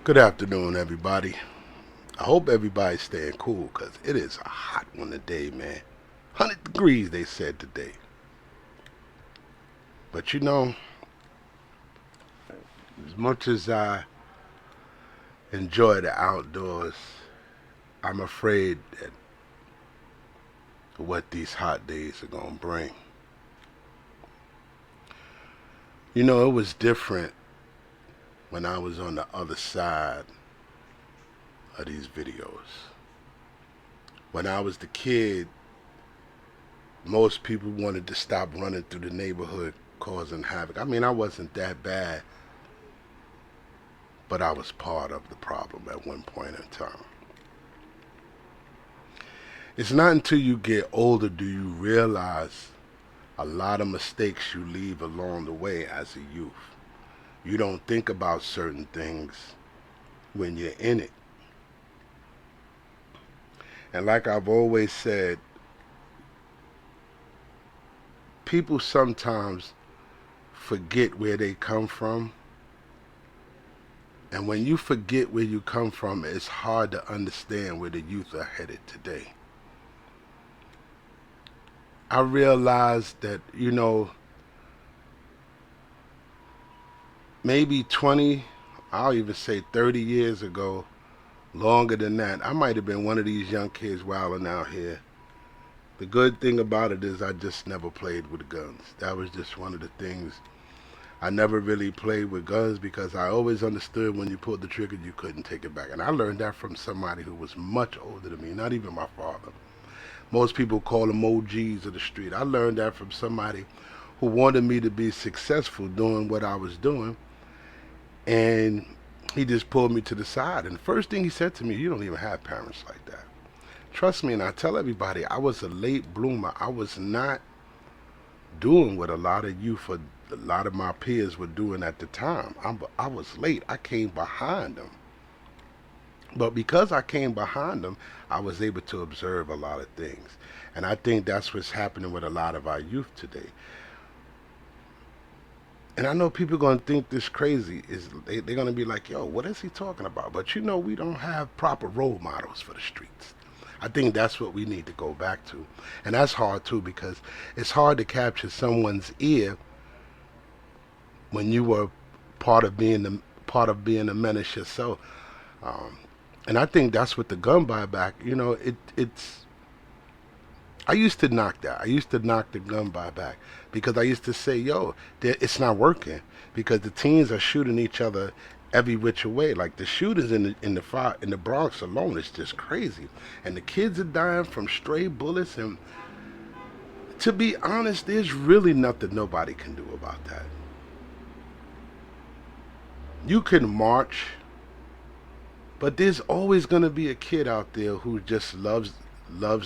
Good afternoon, everybody. I hope everybody's staying cool because it is a hot one today, man. 100 degrees, they said today. But as much as I enjoy the outdoors, I'm afraid that what these hot days are going to bring. It was different when I was on the other side of these videos. When I was the kid, most people wanted to stop running through the neighborhood causing havoc. I mean, I wasn't that bad, but I was part of the problem at one point in time. It's not until you get older do you realize a lot of mistakes you leave along the way as a youth. You don't think about certain things when you're in it. And like I've always said, people sometimes forget where they come from. And when you forget where you come from, it's hard to understand where the youth are headed today. I realized that, maybe 20, I'll even say 30 years ago, longer than that, I might have been one of these young kids wilding out here. The good thing about it is I just never played with guns. That was just one of the things. I never really played with guns because I always understood when you pulled the trigger, you couldn't take it back. And I learned that from somebody who was much older than me, not even my father. Most people call them OGs of the street. I learned that from somebody who wanted me to be successful doing what I was doing. And he just pulled me to the side. And the first thing he said to me, you don't even have parents like that. Trust me, and I tell everybody, I was a late bloomer. I was not doing what a lot of youth or a lot of my peers were doing at the time. I was late. I came behind them. But because I came behind them, I was able to observe a lot of things. And I think that's what's happening with a lot of our youth today. And I know people are going to think this crazy. They're going to be like, yo, what is he talking about? But we don't have proper role models for the streets. I think that's what we need to go back to. And that's hard too because it's hard to capture someone's ear when you were part of being a menace yourself. Um, and I think that's what the gun buyback. It's. I used to knock that. I used to knock the gun buyback because I used to say, "Yo, it's not working," because the teens are shooting each other every which way. Like the shooters in the Bronx alone is just crazy, and the kids are dying from stray bullets. And to be honest, there's really nothing nobody can do about that. You can march, but there's always gonna be a kid out there who just loves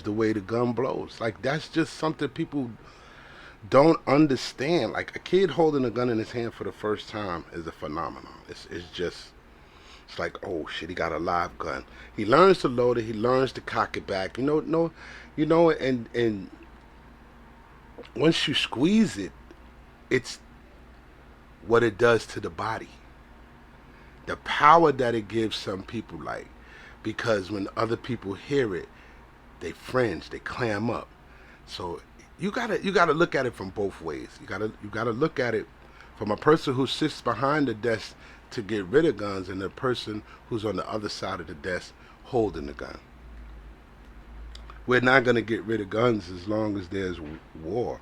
the way the gun blows. Like that's just something people don't understand. Like a kid holding a gun in his hand for the first time is a phenomenon. It's like, oh shit, he got a live gun. He learns to load it. He learns to cock it back. No, and once you squeeze it, it's what it does to the body. The power that it gives some people, like, because when other people hear it, they fringe, they clam up. So you gotta look at it from both ways. You gotta look at it from a person who sits behind the desk to get rid of guns and the person who's on the other side of the desk holding the gun. We're not gonna get rid of guns as long as there's war.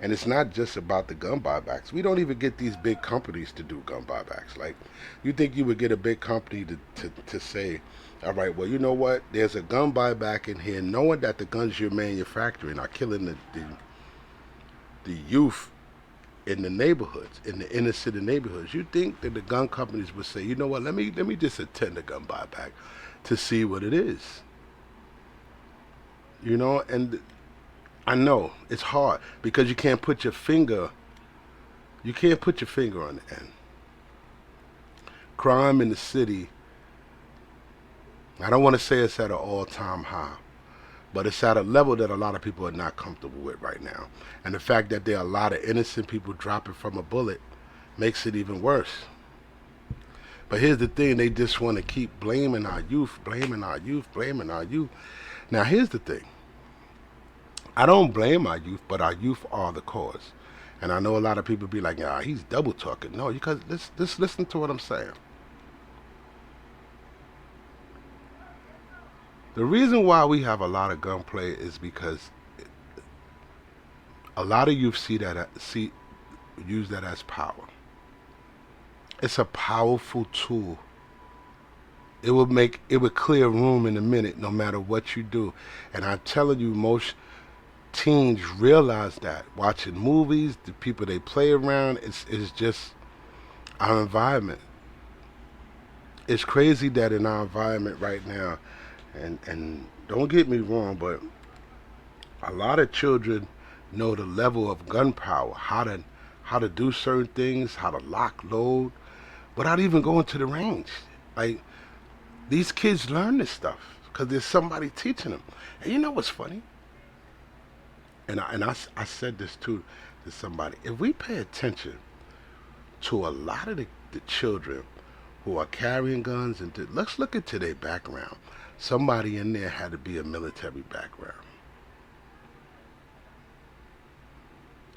And it's not just about the gun buybacks. We don't even get these big companies to do gun buybacks. Like, you think you would get a big company to say, all right, well, you know what? There's a gun buyback in here, knowing that the guns you're manufacturing are killing the youth in the neighborhoods, in the inner city neighborhoods. You think that the gun companies would say, you know what? Let me just attend a gun buyback to see what it is. And I know it's hard because you can't put your finger on the end. Crime in the city, I don't want to say it's at an all-time high, but it's at a level that a lot of people are not comfortable with right now. And the fact that there are a lot of innocent people dropping from a bullet makes it even worse. But here's the thing, they just want to keep blaming our youth, blaming our youth, blaming our youth. Now, here's the thing. I don't blame our youth, but our youth are the cause. And I know a lot of people be like, "Ah, he's double talking." No, because let's listen to what I'm saying. The reason why we have a lot of gunplay is because a lot of youth see use that as power. It's a powerful tool. It would clear a room in a minute, no matter what you do. And I'm telling you, most teens realize that watching movies, the people they play around, it's just our environment. It's crazy that in our environment right now, and don't get me wrong, but a lot of children know the level of gunpowder, how to do certain things, how to lock, load, without even going to the range. Like these kids learn this stuff because there's somebody teaching them. And you know what's funny? I said this too to somebody. If we pay attention to a lot of the children who are carrying guns, and let's look into their background. Somebody in there had to be a military background.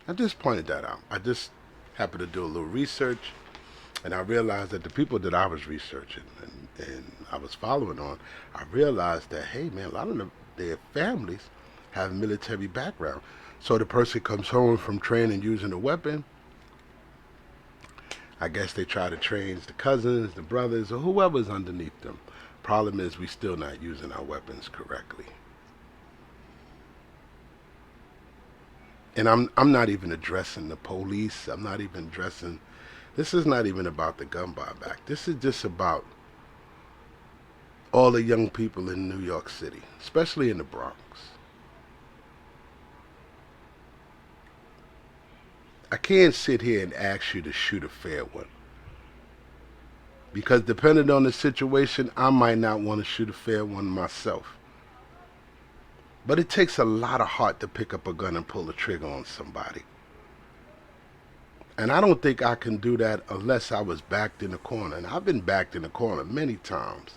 I just pointed that out. I just happened to do a little research, and I realized that the people that I was researching and I was following on, I realized that, hey man, a lot of their families have military background. So the person comes home from training using a weapon. I guess they try to train the cousins, the brothers, or whoever's underneath them. Problem is, we still not using our weapons correctly. And I'm not even addressing the police. I'm not even addressing. This is not even about the gun buyback. This is just about all the young people in New York City, especially in the Bronx. I can't sit here and ask you to shoot a fair one. Because depending on the situation, I might not want to shoot a fair one myself. But it takes a lot of heart to pick up a gun and pull the trigger on somebody. And I don't think I can do that unless I was backed in the corner. And I've been backed in the corner many times.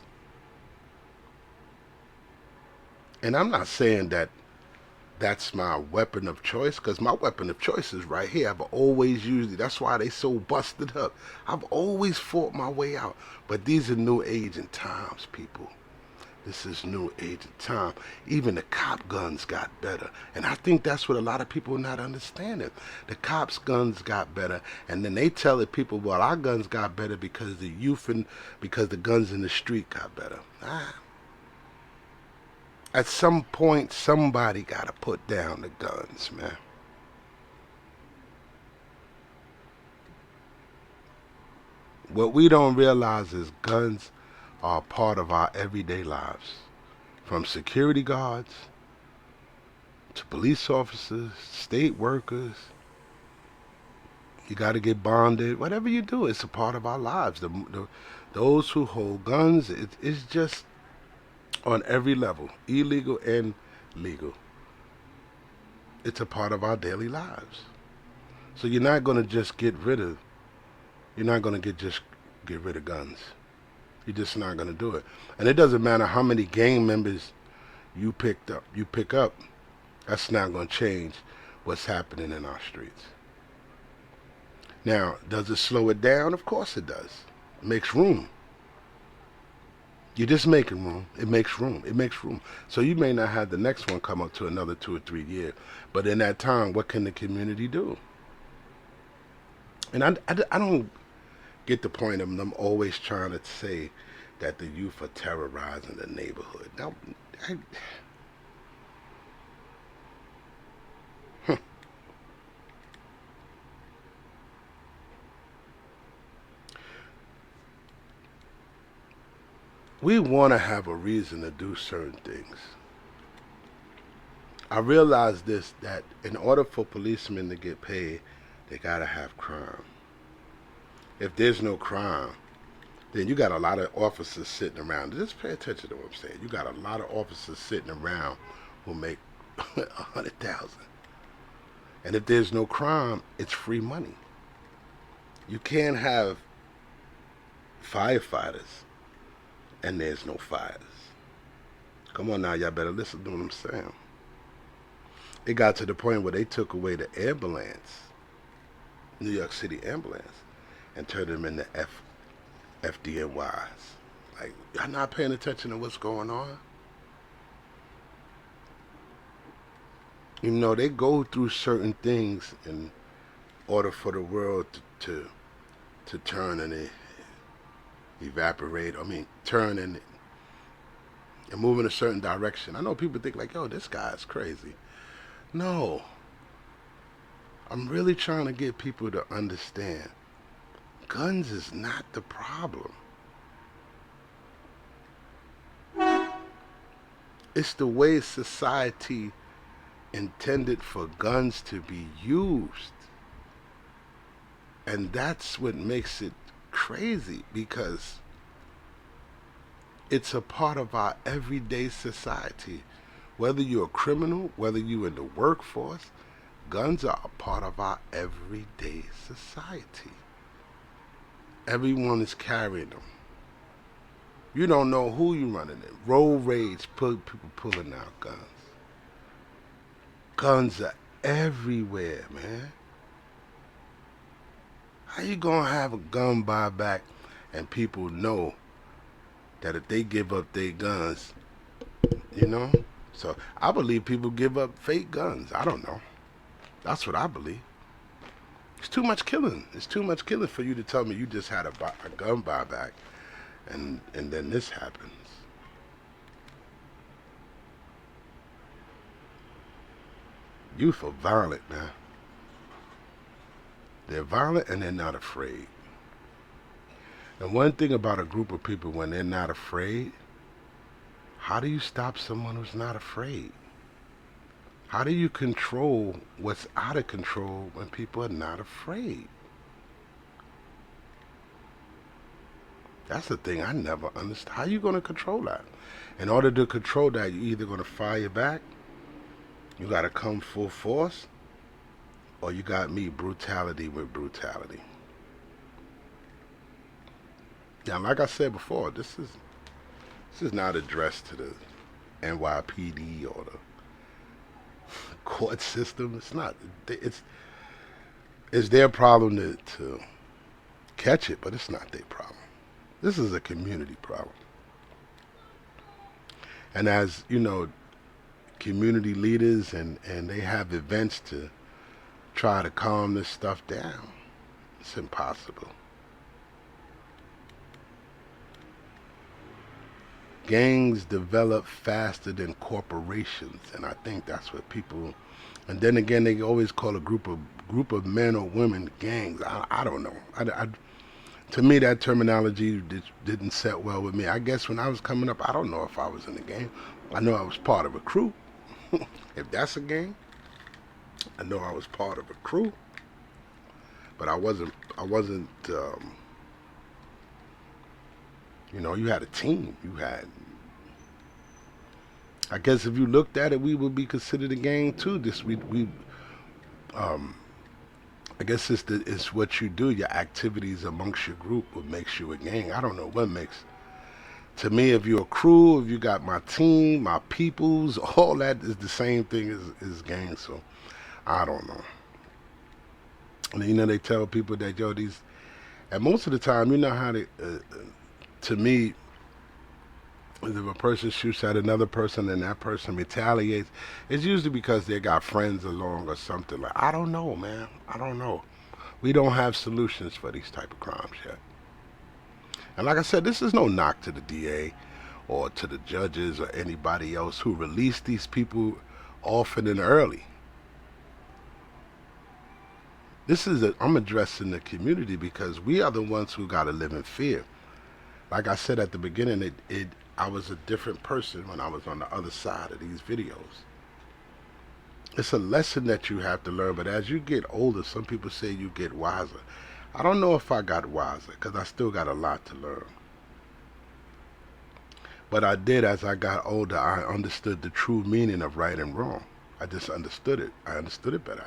And I'm not saying that that's my weapon of choice, because my weapon of choice is right here. I've always used it. That's why they so busted up. I've always fought my way out. But these are new age and times, people. This is new age and time. Even the cop guns got better. And I think that's what a lot of people are not understanding. The cops' guns got better. And then they tell the people, well, our guns got better because the youth and because the guns in the street got better. At some point, somebody got to put down the guns, man. What we don't realize is guns are a part of our everyday lives. From security guards to police officers, state workers. You got to get bonded. Whatever you do, it's a part of our lives. Those who hold guns, it's just on every level, illegal and legal. It's a part of our daily lives. So you're not going to just get rid of. You're not going to just get rid of guns. You're just not going to do it. And it doesn't matter how many gang members you pick up. That's not going to change what's happening in our streets. Now, does it slow it down? Of course it does. It makes room. You're just making room. It makes room. It makes room. So you may not have the next one come up to another 2 or 3 years. But in that time, what can the community do? And I don't get the point of them always trying to say that the youth are terrorizing the neighborhood. Now, we want to have a reason to do certain things. I realize this, that in order for policemen to get paid, they gotta have crime. If there's no crime, then you got a lot of officers sitting around. Just pay attention to what I'm saying. You got a lot of officers sitting around who make 100,000. And if there's no crime, it's free money. You can't have firefighters and there's no fires. Come on now, y'all better listen to what I'm saying. It got to the point where they took away the ambulance, New York City ambulance, and turned them into FDNYs. Like, y'all not paying attention to what's going on? You know, they go through certain things in order for the world to turn and evaporate. I mean, turn and move in a certain direction. I know people think like, yo, this guy's crazy. No, I'm really trying to get people to understand guns is not the problem. It's the way society intended for guns to be used. And that's what makes it crazy because it's a part of our everyday society. Whether you're a criminal, whether you're in the workforce, guns are a part of our everyday society. Everyone is carrying them. You don't know who you're running in. Road rage, people pulling out guns. Guns are everywhere, man. How you gonna have a gun buyback and people know that if they give up their guns, you know? So I believe people give up fake guns. I don't know. That's what I believe. It's too much killing. It's too much killing for you to tell me you just had a gun buyback and then this happens. Youth are violent, man. They're violent and they're not afraid. And one thing about a group of people when they're not afraid, how do you stop someone who's not afraid? How do you control what's out of control when people are not afraid? That's the thing I never understand. How are you going to control that? In order to control that, you're either going to fire back, you got to come full force, or you got me brutality with brutality. Now, like I said before, this is not addressed to the NYPD or the court system. It's not. It's their problem to catch it, but it's not their problem. This is a community problem. And as you know, community leaders and they have events to try to calm this stuff down. It's impossible. Gangs develop faster than corporations, and I think that's what people. And then again, they always call a group of men or women gangs. I don't know. To me, that terminology didn't set well with me. I guess when I was coming up, I don't know if I was in a gang. I know I was part of a crew. If that's a gang, I know I was part of a crew, but I wasn't. You know, you had a team. You had. I guess if you looked at it, we would be considered a gang too. Um, I guess it's what you do. Your activities amongst your group what makes you a gang. I don't know what makes. To me, if you're a crew, if you got my team, my peoples, all that is the same thing as gang. So I don't know. And you know, they tell people that yo these, and most of the time, you know how they. To me, if a person shoots at another person and that person retaliates, it's usually because they got friends along or something. Like I don't know, man. I don't know. We don't have solutions for these type of crimes yet. And like I said, this is no knock to the DA or to the judges or anybody else who release these people often and early. I'm addressing the community because we are the ones who got to live in fear. Like I said at the beginning, I was a different person when I was on the other side of these videos. It's a lesson that you have to learn, but as you get older, some people say you get wiser. I don't know if I got wiser because I still got a lot to learn. But I did as I got older. I understood the true meaning of right and wrong. I just understood it. I understood it better.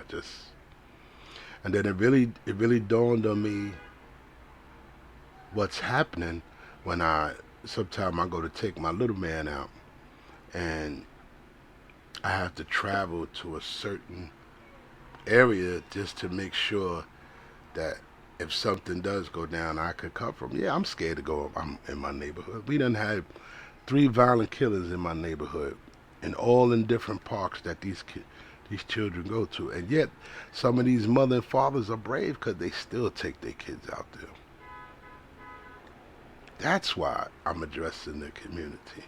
And then it really dawned on me what's happening when sometimes I go to take my little man out, and I have to travel to a certain area just to make sure that if something does go down, I could come from. Yeah, I'm scared to go. I'm in my neighborhood. We done had 3 violent killers in my neighborhood, and all in different parks that these children go to. And yet, some of these mother and fathers are brave because they still take their kids out there. That's why I'm addressing the community.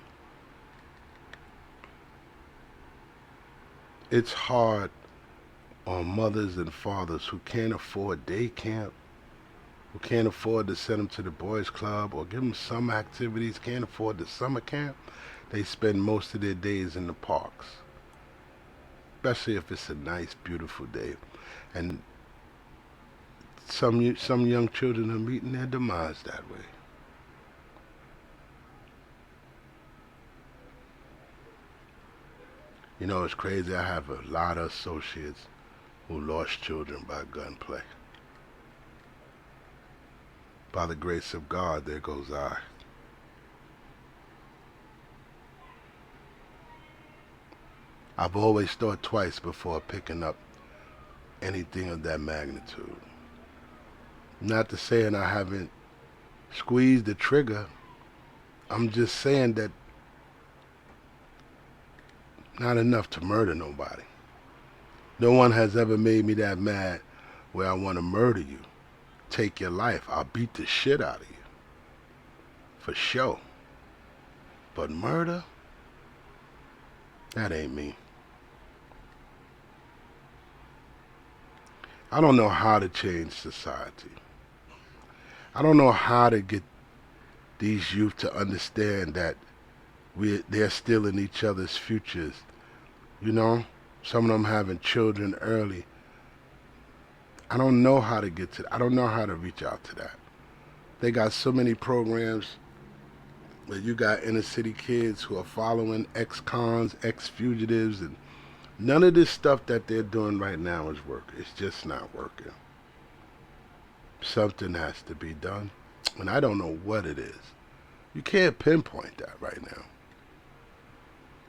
It's hard on mothers and fathers who can't afford day camp, who can't afford to send them to the boys club or give them some activities, can't afford the summer camp. They spend most of their days in the parks, especially if it's a nice, beautiful day. And some young children are meeting their demise that way. You know, it's crazy. I have a lot of associates who lost children by gunplay. By the grace of God, there goes I. I've always thought twice before picking up anything of that magnitude. Not to saying I haven't squeezed the trigger. I'm just saying that not enough to murder nobody. No one has ever made me that mad where I want to murder you. Take your life. I'll beat the shit out of you. For sure. But murder? That ain't me. I don't know how to change society. I don't know how to get these youth to understand that they're still in each other's futures. You know, some of them having children early. I don't know how to get to that. I don't know how to reach out to that. They got so many programs where you got inner city kids who are following ex-cons, ex-fugitives, and none of this stuff that they're doing right now is working. It's just not working. Something has to be done, and I don't know what it is. You can't pinpoint that right now.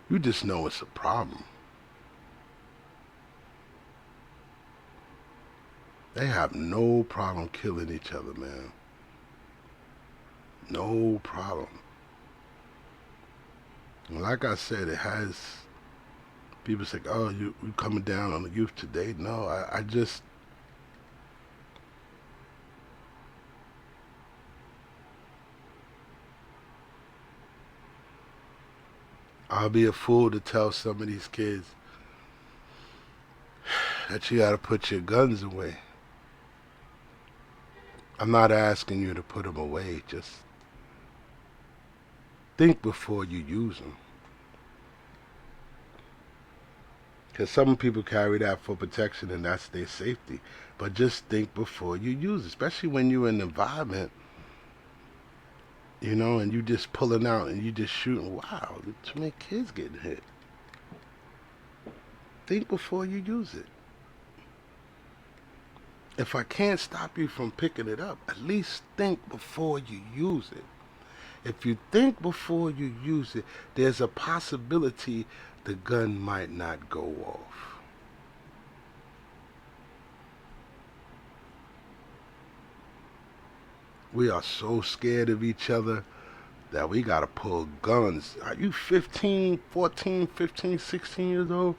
You just know it's a problem. They have no problem killing each other, man. No problem. And like I said, it has people say, "Oh, you coming down on the youth today?" No, I just I'll be a fool to tell some of these kids that you gotta put your guns away. I'm not asking you to put them away. Just think before you use them. Because some people carry that for protection and that's their safety. But just think before you use it, especially when you're in an environment, you know, and you just pulling out and you just shooting. Wow, too many kids getting hit. Think before you use it. If I can't stop you from picking it up, at least think before you use it. If you think before you use it, there's a possibility the gun might not go off. We are so scared of each other that we gotta pull guns. Are you 15, 14, 15, 16 years old?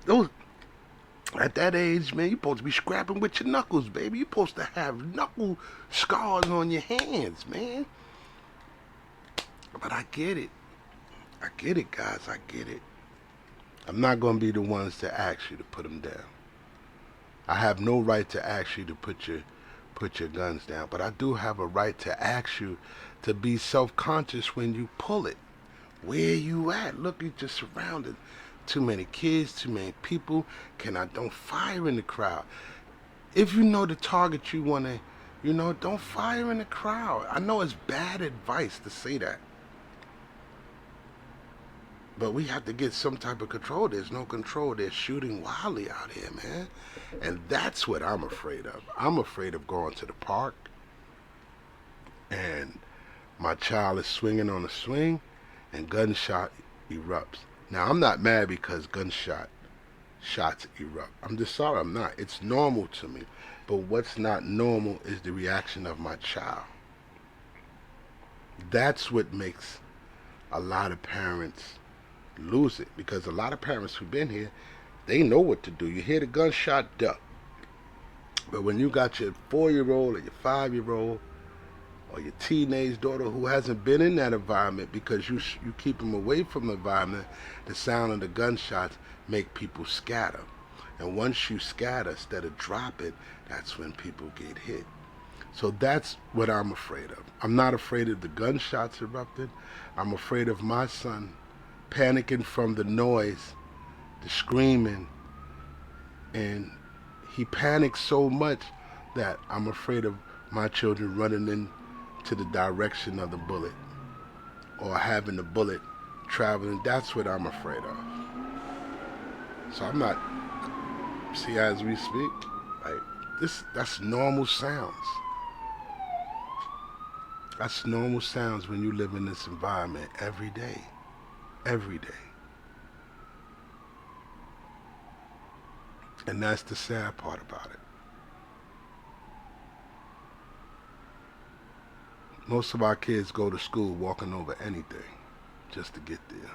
Those at that age, man, you supposed to be scrapping with your knuckles, baby. You supposed to have knuckle scars on your hands, man. But I get it. I get it, guys. I get it. I'm not gonna be the ones to ask you to put them down. I have no right to ask you to put your guns down, but I do have a right to ask you to be self-conscious when you pull it. Where you at? Look at your surroundings. Too many kids, too many people. Don't fire in the crowd. If you know the target you want to, don't fire in the crowd. I know it's bad advice to say that. But we have to get some type of control. There's no control. They're shooting wildly out here, man. And that's what I'm afraid of. I'm afraid of going to the park. and my child is swinging on a swing and gunshot erupts. Now, I'm not mad because shots erupt. I'm just sorry I'm not. It's normal to me. But what's not normal is the reaction of my child. That's what makes a lot of parents lose it, because a lot of parents who've been here, they know what to do. You hear the gunshot, duck. But when you got your 4-year-old or your 5-year-old or your teenage daughter who hasn't been in that environment, because you keep them away from the environment, the sound of the gunshots make people scatter. And once you scatter instead of drop it, that's when people get hit. So that's what I'm afraid of. I'm not afraid of the gunshots erupting. I'm afraid of my son panicking from the noise, the screaming, and he panics so much that I'm afraid of my children running into the direction of the bullet or having the bullet traveling. That's what I'm afraid of. So I'm not, see, as we speak, like that's normal sounds. That's normal sounds when you live in this environment every day. Every day. And that's the sad part about it. Most of our kids go to school walking over anything just to get there.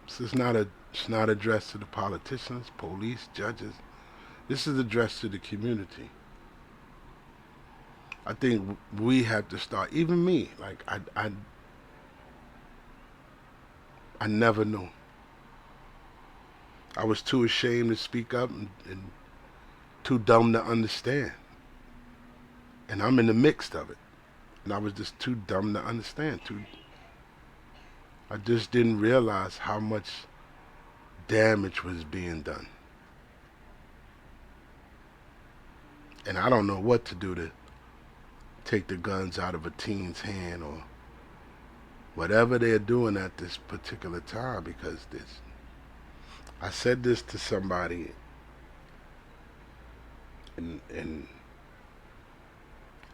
This is not it's not addressed to the politicians, police, judges. This is addressed to the community. I think we have to start. Even me, like I never knew. I was too ashamed to speak up and too dumb to understand. And I'm in the mix of it. And I was just too dumb to understand. I just didn't realize how much damage was being done. And I don't know what to do to take the guns out of a teen's hand or whatever they're doing at this particular time, because this, I said this to somebody, and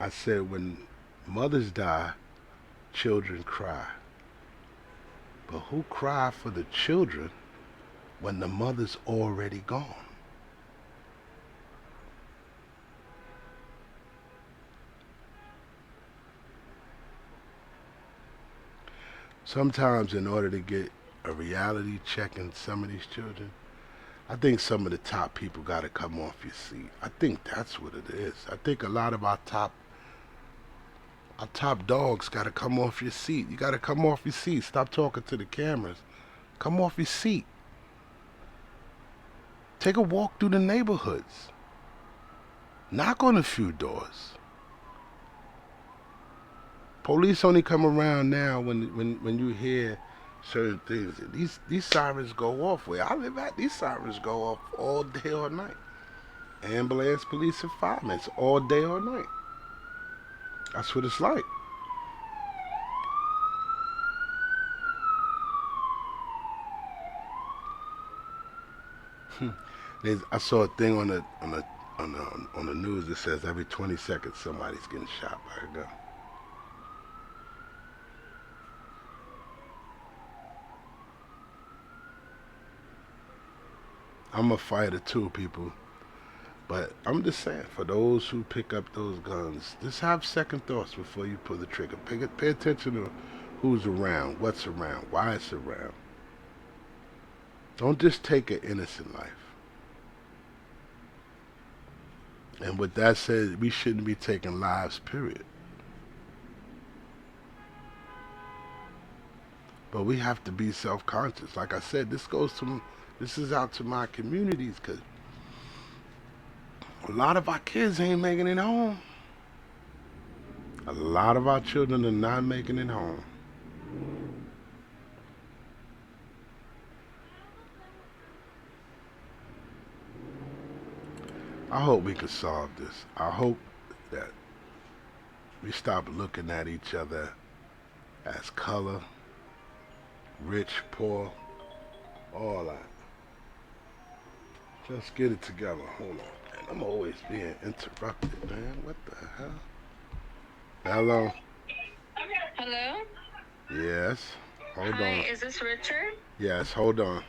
I said, when mothers die, children cry. But who cry for the children when the mother's already gone? Sometimes in order to get a reality check in some of these children, I think some of the top people got to come off your seat. I think that's what it is. I think a lot of our top dogs got to come off your seat. You got to come off your seat. Stop talking to the cameras. Come off your seat. Take a walk through the neighborhoods. Knock on a few doors. Police only come around now when you hear certain things. These sirens go off. Where I live at, these sirens go off all day or night. Ambulance, police, and firemen, it's all day or night. That's what it's like. I saw a thing on the news that says every 20 seconds somebody's getting shot by a gun. I'm a fighter too, people. But I'm just saying, for those who pick up those guns, just have second thoughts before you pull the trigger. Pay attention to who's around, what's around, why it's around. Don't just take an innocent life. And with that said, we shouldn't be taking lives, period. But we have to be self-conscious. Like I said, this is out to my communities, because a lot of our kids ain't making it home. A lot of our children are not making it home. I hope we can solve this. I hope that we stop looking at each other as color, rich, poor, all that. Just get it together. Hold on. I'm always being interrupted, man. What the hell? Hello? Hello? Yes. Hold Hi, on. is this Richard? Yes, hold on.